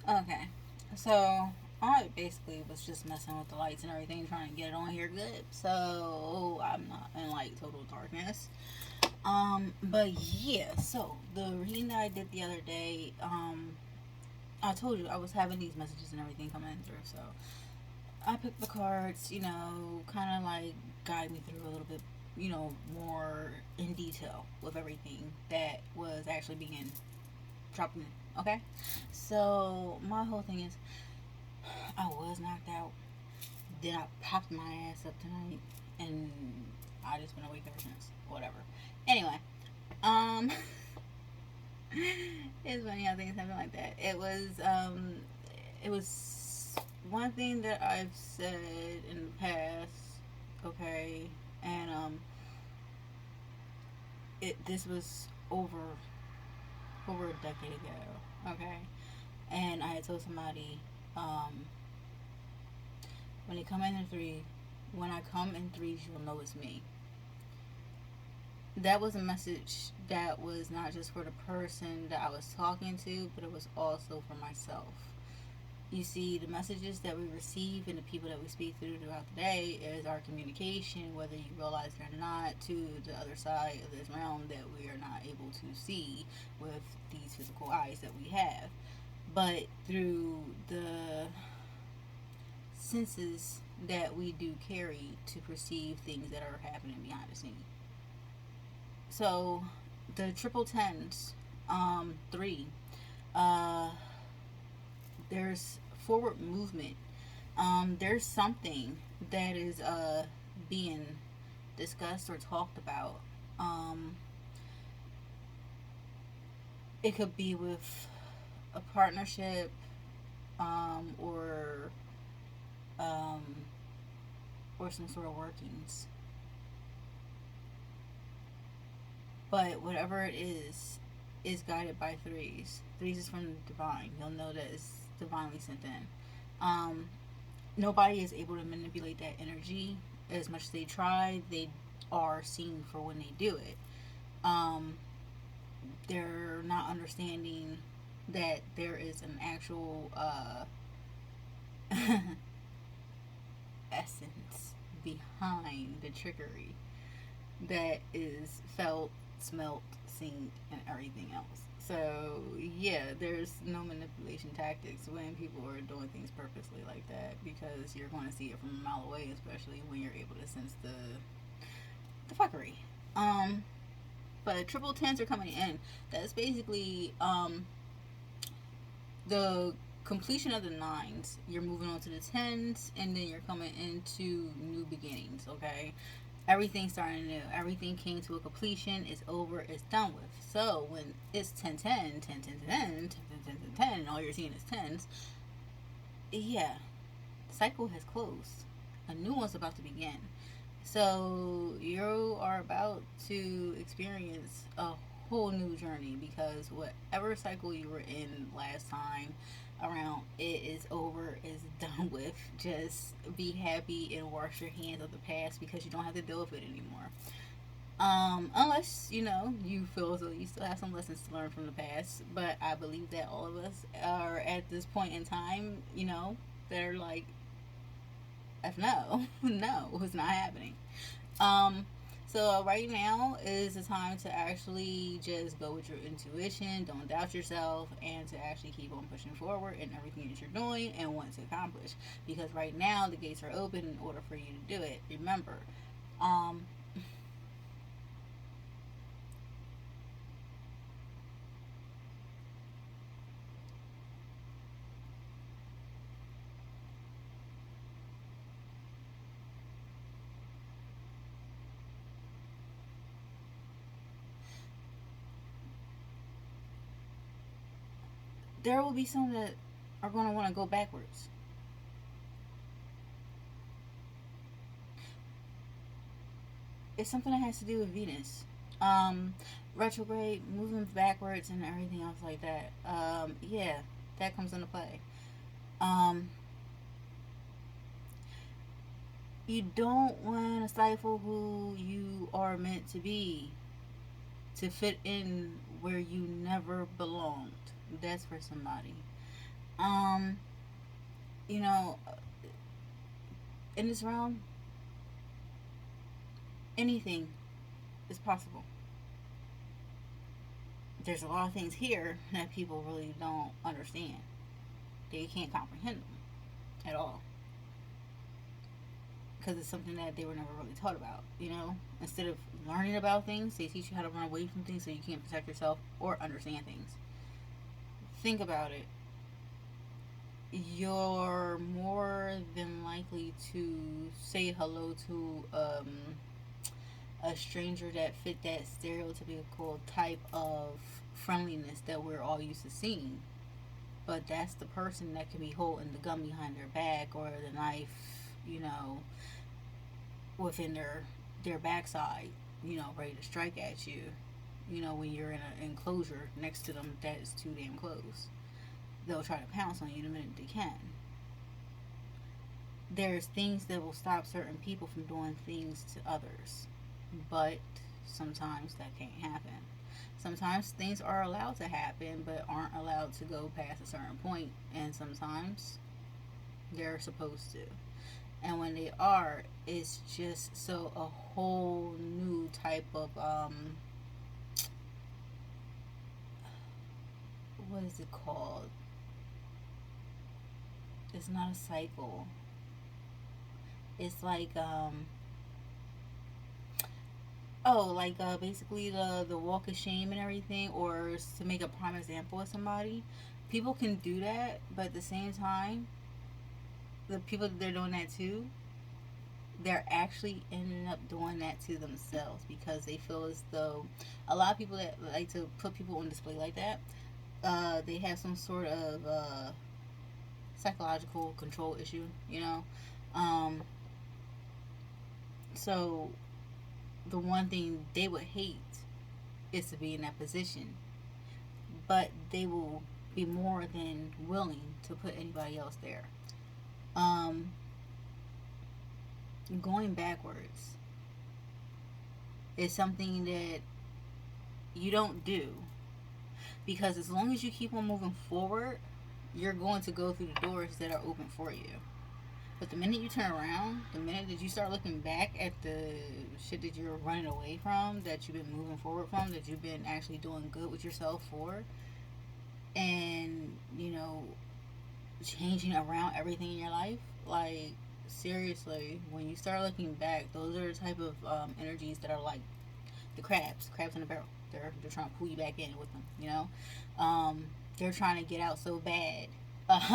Okay. So I basically was just messing with the lights and everything, trying to get it on here good. So I'm not in like total darkness. But yeah, so the reading that I did the other day, I told you I was having these messages and everything coming through. So I picked the cards, kind of like guide me through a little bit, more in detail with everything that was actually being dropped in. Okay? So my whole thing is I was knocked out. Then I popped my ass up tonight, and I just been awake ever since. Whatever. Anyway, um, it's funny how things happen like that. It was one thing that I've said in the past. Okay, and this was over a decade ago. Okay, and I had told somebody, um, when they come in three, when I come in threes, you'll know it's me. That was a message that was not just for the person that I was talking to, but it was also for myself. You see, the messages that we receive and the people that we speak through throughout the day is our communication, whether you realize it or not, to the other side of this realm that we are not able to see with these physical eyes that we have. But through the senses that we do carry to perceive things that are happening behind the scene. So the triple tens, three, uh, there's forward movement. There's something that is being discussed or talked about. Um, it could be with a partnership, or um, or some sort of workings. But whatever it is guided by threes. Threes is from the divine. You'll know that it's divinely sent in. Um, Nobody is able to manipulate that energy as much as they try. They are seen for when they do it. Um, they're not understanding that there is an actual essence behind the trickery that is felt, smelt, seen, and everything else. So yeah, there's no manipulation tactics when people are doing things purposely like that, because you're going to see it from a mile away, especially when you're able to sense the fuckery. Um, but triple tens are coming in. That's basically the completion of the nines. You're moving on to the tens, and then you're coming into new beginnings. Okay, everything's starting new. Everything came to a completion. It's over. It's done with. So when it's 10 10 10 10 10 10 10 10 10, and all you're seeing is tens, yeah, the cycle has closed. A new one's about to begin. So you are about to experience a whole new journey, because whatever cycle you were in last time around, it is over, is done with. Just be happy and wash your hands of the past, because you don't have to deal with it anymore. Unless, you feel as though you still have some lessons to learn from the past. But I believe that all of us are at this point in time, that are like, F no, no, it's not happening. Um, so right now is the time to actually just go with your intuition, don't doubt yourself, and to actually keep on pushing forward in everything that you're doing and want to accomplish. Because right now the gates are open in order for you to do it. Remember, um, there will be some that are going to want to go backwards. It's something that has to do with Venus. Um, Retrograde, moving backwards, and everything else like that. Yeah, that comes into play. Um, you don't want to stifle who you are meant to be to fit in where you never belonged. That's for somebody. Um, you know, in this realm, anything is possible. There's a lot of things here that people really don't understand. They can't comprehend them at all because it's something that they were never really taught about. Instead of learning about things, they teach you how to run away from things so you can't protect yourself or understand things. Think about it. You're more than likely to say hello to a stranger that fit that stereotypical type of friendliness that we're all used to seeing. But that's the person that can be holding the gun behind their back or the knife, you know, within their backside, ready to strike at you. When you're in an enclosure next to them that is too damn close. They'll try to pounce on you the minute they can. There's things that will stop certain people from doing things to others, but sometimes that can't happen. Sometimes things are allowed to happen but aren't allowed to go past a certain point, and sometimes they're supposed to. And when they are, it's just so a whole new type of what is it called? It's not a cycle. It's like like basically the walk of shame and everything, or to make a prime example of somebody. People can do that, but at the same time, the people that they're doing that to, they're actually ending up doing that to themselves because they feel as though a lot of people that like to put people on display like that, they have some sort of psychological control issue. Um, so the one thing they would hate is to be in that position, but they will be more than willing to put anybody else there. Um, Going backwards is something that you don't do because as long as you keep on moving forward, you're going to go through the doors that are open for you. But the minute you turn around, the minute that you start looking back at the shit that you're running away from, that you've been moving forward from, that you've been actually doing good with yourself for, and changing around everything in your life, like seriously, when you start looking back, those are the type of energies that are like the crabs in the barrel. They're trying to pull you back in with them. They're trying to get out so bad.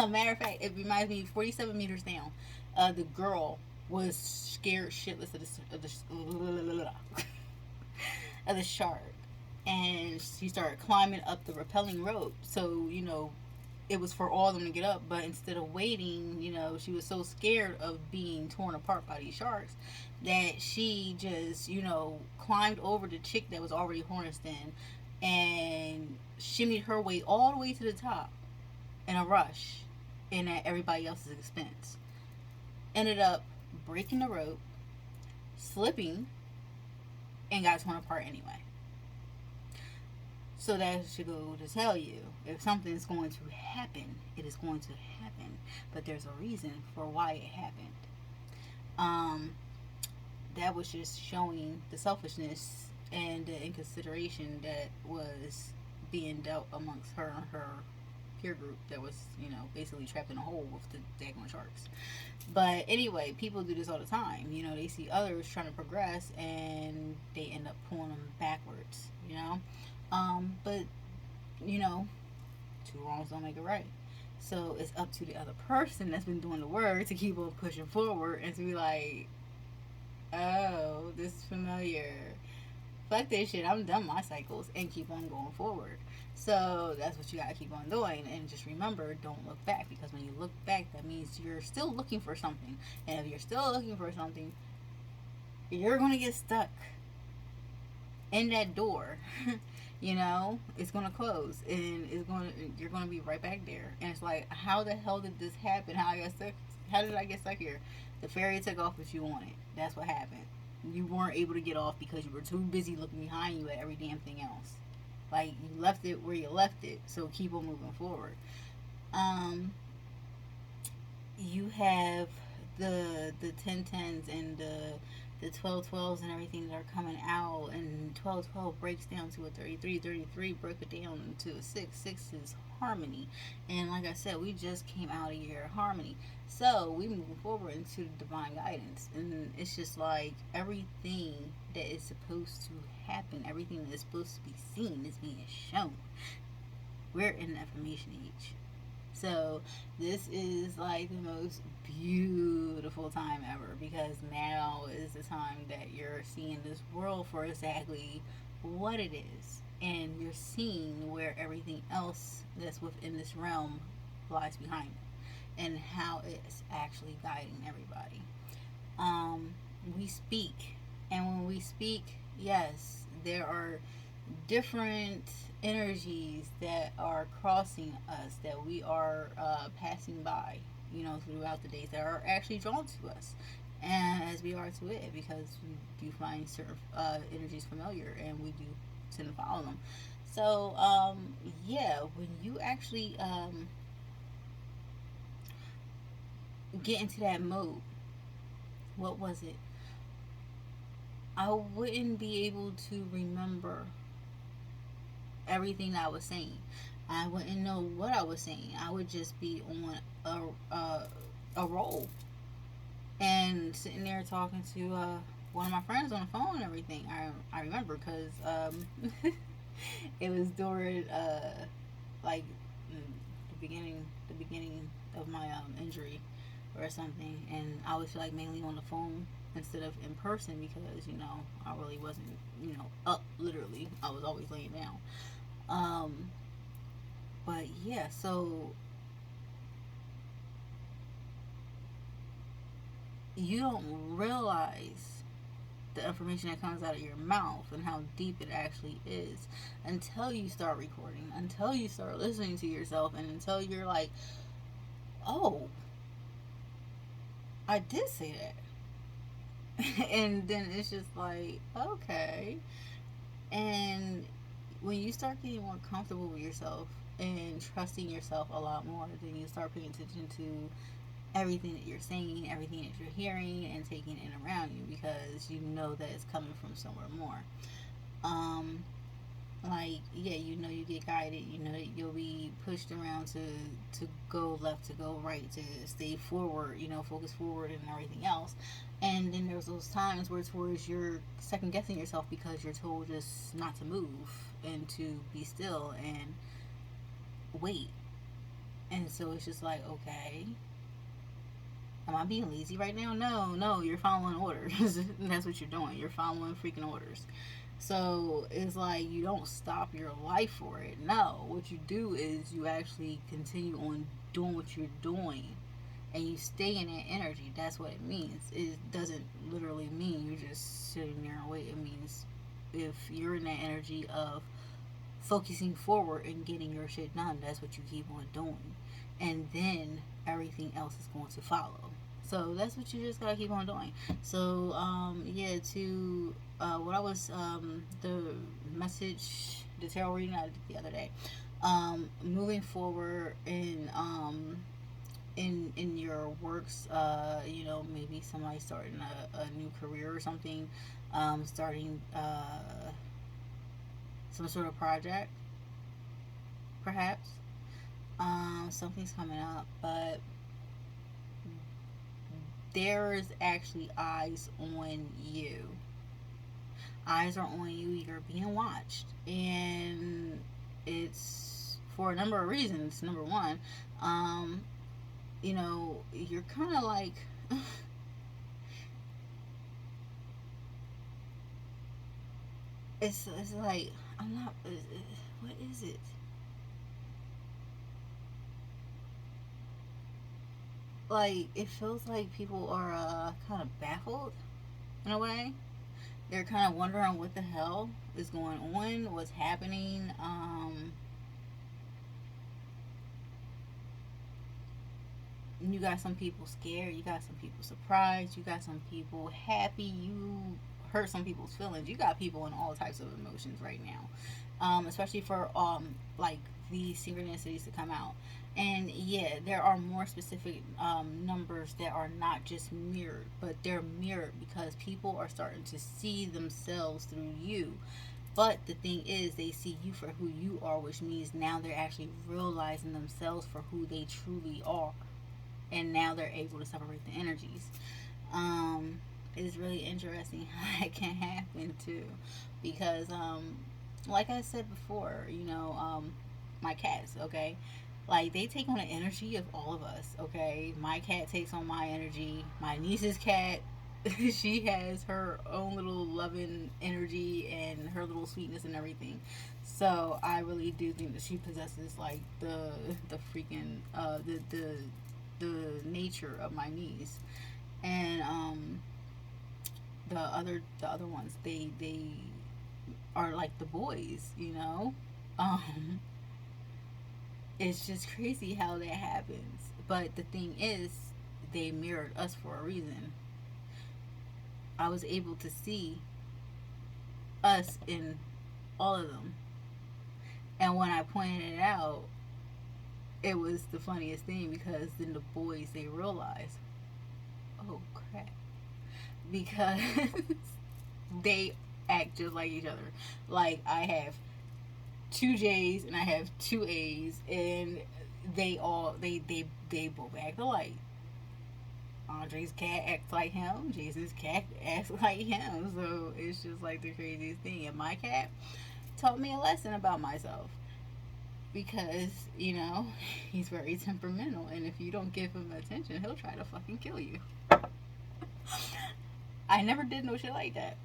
Matter of fact, it reminds me 47 meters down. The girl was scared shitless of the shark, and she started climbing up the rappelling rope. So it was for all of them to get up, but instead of waiting, she was so scared of being torn apart by these sharks that she just, climbed over the chick that was already harnessed in and shimmied her way all the way to the top in a rush and at everybody else's expense. Ended up breaking the rope, slipping, and got torn apart anyway. So that should go to tell you if something is going to happen, it is going to happen. But there's a reason for why it happened. Um, that was just showing the selfishness and the inconsideration that was being dealt amongst her and her peer group that was, basically trapped in a hole with the daggone sharks. But anyway, people do this all the time. They see others trying to progress and they end up pulling them backwards. But you know, two wrongs don't make it right. So it's up to the other person that's been doing the work to keep on pushing forward and to be like, oh, this is familiar. Fuck this shit. I'm done my cycles and keep on going forward. So that's what you gotta keep on doing. And just remember, don't look back because when you look back, that means you're still looking for something. And if you're still looking for something, you're gonna get stuck in that door. It's gonna close and you're gonna be right back there. And it's like, how the hell did this happen? How did I get stuck here? The ferry took off what you wanted. That's what happened. You weren't able to get off because you were too busy looking behind you at every damn thing else. Like, you left it where you left it, so keep on moving forward. Um, you have the 10 10s and the 12 12s and everything that are coming out, and 12 12 breaks down to a 33, 33 broke it down to a 6, 6 is harmony. And like I said, we just came out a year of harmony, so we moving forward into the divine guidance. And it's just like everything that is supposed to happen, everything that is supposed to be seen is being shown. We're in the information age. So this is like the most beautiful time ever, because now is the time that you're seeing this world for exactly what it is, and you're seeing where everything else that's within this realm lies behind it, and how it's actually guiding everybody. Um, we speak, and when we speak, yes, there are different energies that are crossing us, that we are passing by, throughout the days, that are actually drawn to us, and as we are to it, because we do find certain energies familiar, and we do tend to follow them. So, yeah, when you actually get into that mode, what was it? I wouldn't be able to remember everything that I was saying. I wouldn't know what I was saying. I would just be on a roll, and sitting there talking to one of my friends on the phone and everything. I remember because it was during like the beginning of my injury or something, and I was like mainly on the phone instead of in person, because I really wasn't up literally. I was always laying down. Um, but yeah, so you don't realize the information that comes out of your mouth and how deep it actually is until you start recording, until you start listening to yourself, and until you're like, oh, I did say that. And then it's just like, okay. And when you start getting more comfortable with yourself and trusting yourself a lot more, then you start paying attention to everything that you're saying, everything that you're hearing, and taking it around you, because you know that it's coming from somewhere more. Um, like, yeah, you get guided, that you'll be pushed around to go left, to go right, to stay forward, focus forward and everything else. And then there's those times where towards you're second guessing yourself, because you're told just not to move and to be still and wait. And so it's just like, okay, am I being lazy right now? No, no, you're following orders. And that's what you're doing. You're following freaking orders. So it's like you don't stop your life for it. No, what you do is you actually continue on doing what you're doing, and you stay in that energy. That's what it means. It doesn't literally mean you're just sitting there and wait. It means if you're in that energy of focusing forward and getting your shit done, that's what you keep on doing. And then everything else is going to follow. So that's what you just gotta keep on doing. So yeah, to what I was the message, the tarot reading I did the other day. Moving forward in your works, maybe somebody starting a new career or something, starting some sort of project, perhaps. Something's coming up, but there's actually eyes on you. Eyes are on you. You're being watched, and it's for a number of reasons. Number one, um, you're kind of like it's like I'm not. What is it? Like it feels like people are kind of baffled in a way. They're kind of wondering what the hell is going on, what's happening. You got some people scared, you got some people surprised, you got some people happy, you hurt some people's feelings. You got people in all types of emotions right now, especially for like the synchronicities to come out. And yeah, there are more specific numbers that are not just mirrored, but they're mirrored because people are starting to see themselves through you. But the thing is, they see you for who you are, which means now they're actually realizing themselves for who they truly are. And now they're able to separate the energies. It's really interesting how it can happen too. Because, like I said before, my cats, okay? Like, they take on the energy of all of us, okay? My cat takes on my energy. My niece's cat, she has her own little loving energy and her little sweetness and everything. So I really do think that she possesses like the freaking the nature of my niece. And the other ones, they are like the boys, um it's just crazy how that happens. But the thing is, they mirrored us for a reason. I was able to see us in all of them. And when I pointed it out, it was the funniest thing because then the boys, they realized, oh crap. Because they act just like each other. Like, I have two J's and I have two A's, and they both act alike. Andre's cat acts like him. Jason's cat acts like him. So it's just like the craziest thing. And my cat taught me a lesson about myself because he's very temperamental, and if you don't give him attention, he'll try to fucking kill you. I never did no shit like that,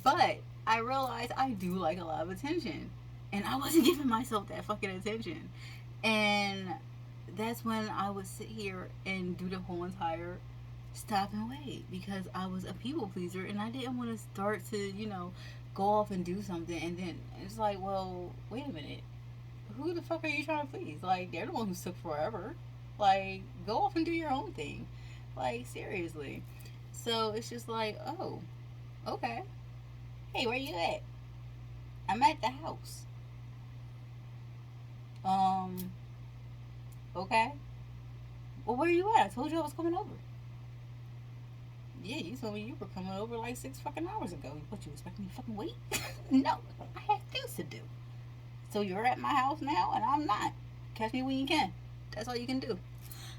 but I realized I do like a lot of attention, and I wasn't giving myself that fucking attention. And that's when I would sit here and do the whole entire stop and wait, because I was a people pleaser and I didn't want to start to go off and do something, and then it's like, well, wait a minute, who the fuck are you trying to please? Like, they're the one who took forever. Like, go off and do your own thing. Like, seriously. So it's just like, oh, okay. Hey, where you at? I'm at the house. Um, okay. Well, where you at? I told you I was coming over. Yeah, you told me you were coming over like 6 fucking hours ago. What, you expect me to fucking wait? No, I have things to do. So you're at my house now, and I'm not. Catch me when you can. That's all you can do.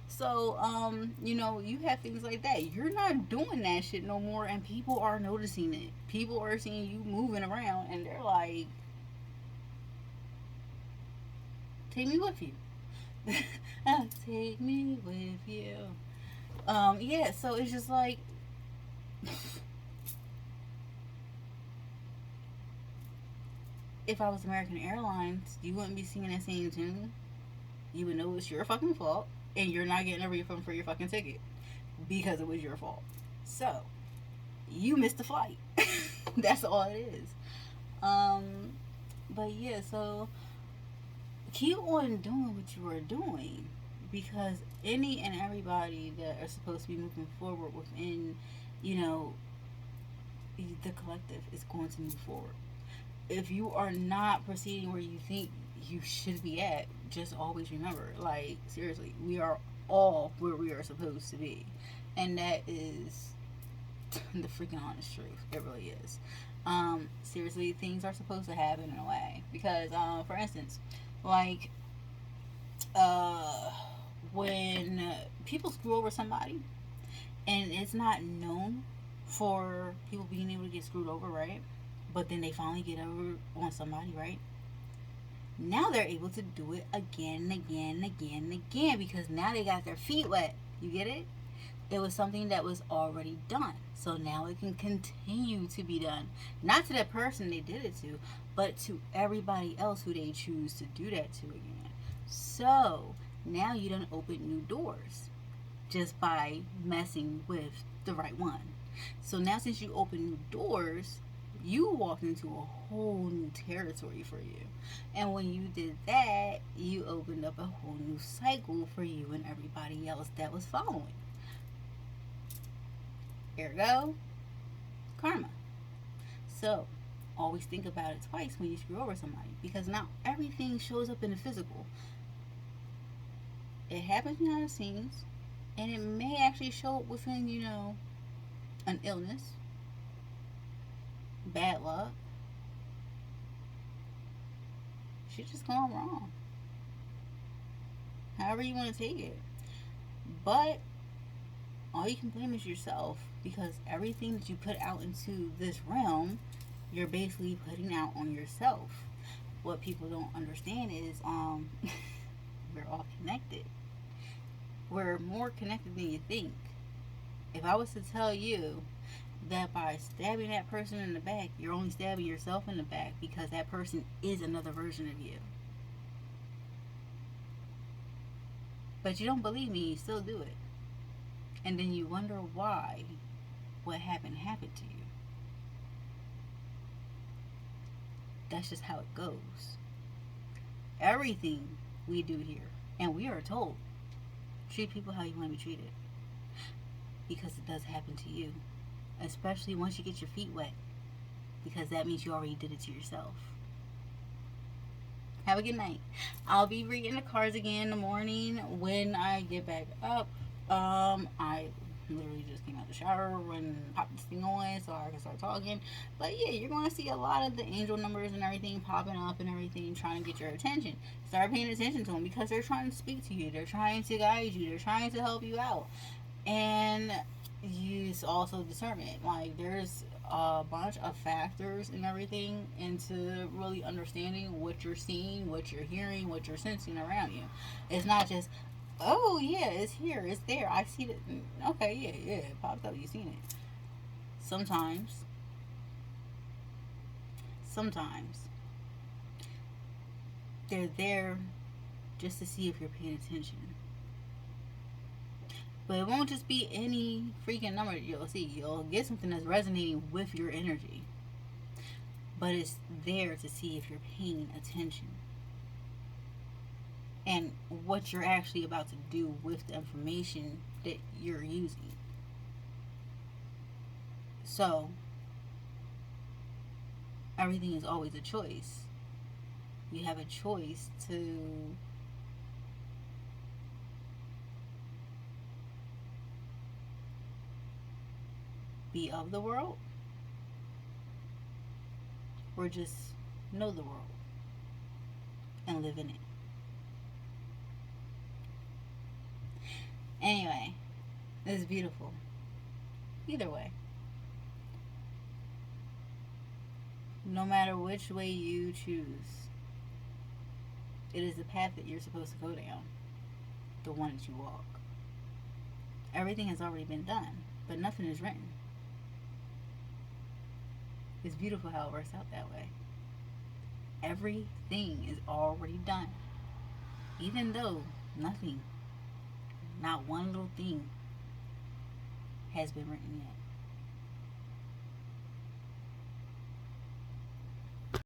So, you have things like that. You're not doing that shit no more, and people are noticing it. People are seeing you moving around, and they're like, "Take me with you." Take me with you. Yeah. So it's just like, if I was American Airlines, you wouldn't be singing that same tune. You would know it's your fucking fault, and you're not getting a refund for your fucking ticket because it was your fault. So you missed the flight. That's all it is. Um, but yeah, so keep on doing what you are doing, because any and everybody that are supposed to be moving forward within, you know, the collective is going to move forward. If you are not proceeding where you think you should be at, just always remember, like, seriously, we are all where we are supposed to be. And that is the freaking honest truth. It really is. Seriously, things are supposed to happen in a way. Because, for instance, like, uh, when people screw over somebody and it's not known for people being able to get screwed over, right? But then they finally get over on somebody, right? Now they're able to do it again and again and again and again because now they got their feet wet. You get it? It was something that was already done. So now it can continue to be done. Not to that person they did it to, but to everybody else who they choose to do that to again. So now you done open new doors just by messing with the right one. So now since you open new doors, you walked into a whole new territory for you. And when you did that, you opened up a whole new cycle for you and everybody else that was following. Ergo, karma. So always think about it twice when you screw over somebody, because now everything shows up in the physical. It happens behind the scenes, and it may actually show up within, an illness, bad luck. Shit just gone wrong. However you want to take it. But all you can blame is yourself, because everything that you put out into this realm, you're basically putting out on yourself. What people don't understand is we're all connected. We're more connected than you think. If I was to tell you that by stabbing that person in the back, you're only stabbing yourself in the back, because that person is another version of you. But you don't believe me, you still do it. And then you wonder why what happened to you. That's just how it goes. Everything we do here, and we are told, treat people how you want to be treated. Because it does happen to you. Especially once you get your feet wet. Because that means you already did it to yourself. Have a good night. I'll be reading the cards again in the morning when I get back up. I literally just came out the shower when popped this thing on so I can start talking. But yeah, you're going to see a lot of the angel numbers and everything popping up and everything, trying to get your attention. Start paying attention to them, because they're trying to speak to you. They're trying to guide you. They're trying to help you out. And use also discernment. Like, there's a bunch of factors and everything into really understanding what you're seeing, what you're hearing, what you're sensing around you. It's not just, oh yeah, it's here, it's there, I see it. Okay, yeah, it popped up, you seen it. Sometimes, sometimes they're there just to see if you're paying attention. But it won't just be any freaking number that you'll see. You'll get something that's resonating with your energy. But it's there to see if you're paying attention. And what you're actually about to do with the information that you're using. So, everything is always a choice. You have a choice to be of the world, or just know the world and live in it. Anyway, it's beautiful. Either way, no matter which way you choose, it is the path that you're supposed to go down, the one that you walk. Everything has already been done, but nothing is written. It's beautiful how it works out that way. Everything is already done. Even though nothing, not one little thing, has been written yet.